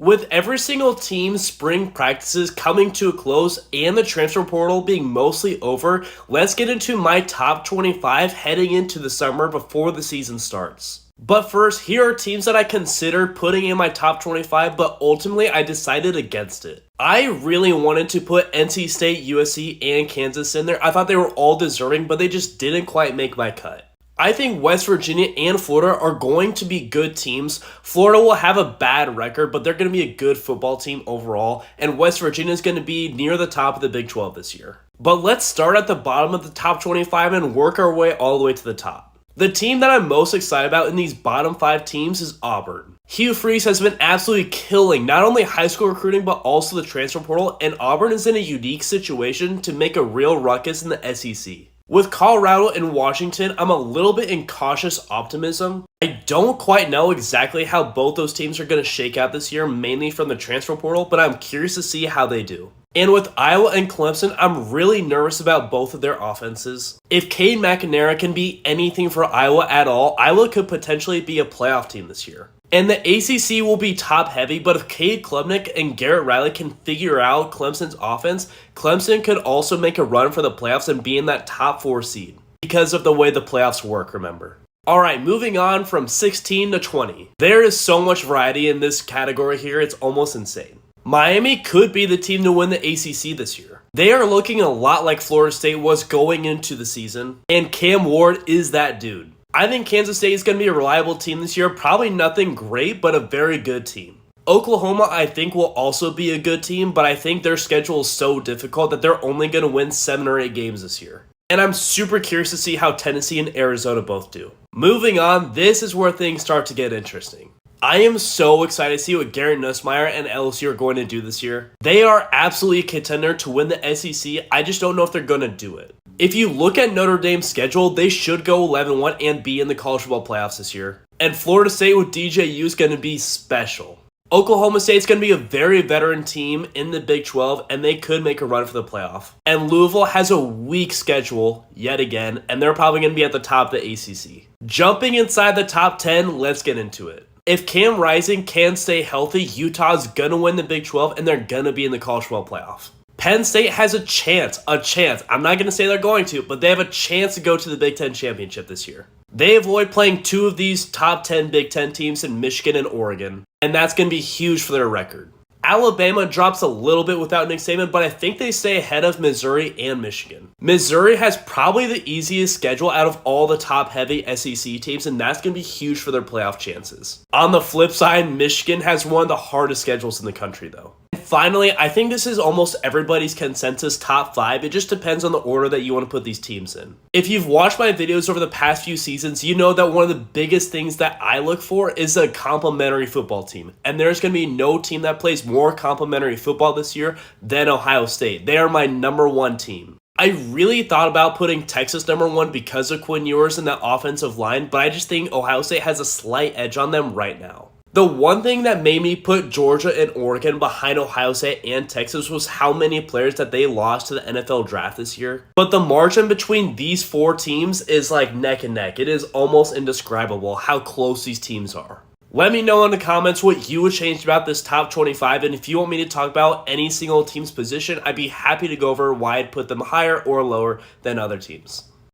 With every single team's spring practices coming to a close and the transfer portal being mostly over, let's get into my top 25 heading into the summer before the season starts. But first, here are teams that I considered putting in my top 25, but ultimately I decided against it. I really wanted to put NC State, USC, and Kansas in there. I thought they were all deserving, but they just didn't quite make my cut. I think West Virginia and Florida are going to be good teams. Florida will have a bad record, but they're going to be a good football team overall, and West Virginia is going to be near the top of the Big 12 this year. But let's start at the bottom of the top 25 and work our way all the way to the top. The team that I'm most excited about in these bottom 5 teams is Auburn. Hugh Freeze has been absolutely killing not only high school recruiting but also the transfer portal, and Auburn is in a unique situation to make a real ruckus in the SEC. With Colorado and Washington, I'm a little bit in cautious optimism. I don't quite know exactly how both those teams are going to shake out this year, mainly from the transfer portal, but I'm curious to see how they do. And with Iowa and Clemson, I'm really nervous about both of their offenses. If Cade McNamara can be anything for Iowa at all, Iowa could potentially be a playoff team this year. And the ACC will be top heavy, but if Cade Klubnik and Garrett Riley can figure out Clemson's offense, Clemson could also make a run for the playoffs and be in that top 4 seed. Because of the way the playoffs work, remember. Alright, moving on from 16 to 20. There is so much variety in this category here, it's almost insane. Miami could be the team to win the ACC this year. They are looking a lot like Florida State was going into the season, and Cam Ward is that dude. I think Kansas State is going to be a reliable team this year, probably nothing great, but a very good team. Oklahoma, I think, will also be a good team, but I think their schedule is so difficult that they're only going to win 7 or 8 games this year. And I'm super curious to see how Tennessee and Arizona both do. Moving on, this is where things start to get interesting. I am so excited to see what Garrett Nussmeier and LSU are going to do this year. They are absolutely a contender to win the SEC, I just don't know if they're going to do it. If you look at Notre Dame's schedule, they should go 11-1 and be in the college football playoffs this year. And Florida State with DJU is going to be special. Oklahoma State's going to be a very veteran team in the Big 12, and they could make a run for the playoff. And Louisville has a weak schedule, yet again, and they're probably going to be at the top of the ACC. Jumping inside the top 10, let's get into it. If Cam Rising can stay healthy, Utah's going to win the Big 12, and they're going to be in the college football playoff. Penn State has a chance. I'm not going to say they're going to, but they have a chance to go to the Big 10 championship this year. They avoid playing 2 of these top 10 Big 10 teams in Michigan and Oregon, and that's going to be huge for their record. Alabama drops a little bit without Nick Saban, but I think they stay ahead of Missouri and Michigan. Missouri has probably the easiest schedule out of all the top-heavy SEC teams, and that's going to be huge for their playoff chances. On the flip side, Michigan has one of the hardest schedules in the country, though. Finally, I think this is almost everybody's consensus top 5. It just depends on the order that you want to put these teams in. If you've watched my videos over the past few seasons, you know that one of the biggest things that I look for is a complementary football team. And there's going to be no team that plays more complementary football this year than Ohio State. They are my number 1 team. I really thought about putting Texas number 1 because of Quinn Ewers and that offensive line, but I just think Ohio State has a slight edge on them right now. The one thing that made me put Georgia and Oregon behind Ohio State and Texas was how many players that they lost to the NFL draft this year. But the margin between these 4 teams is like neck and neck. It is almost indescribable how close these teams are. Let me know in the comments what you would change about this top 25, and if you want me to talk about any single team's position, I'd be happy to go over why I'd put them higher or lower than other teams.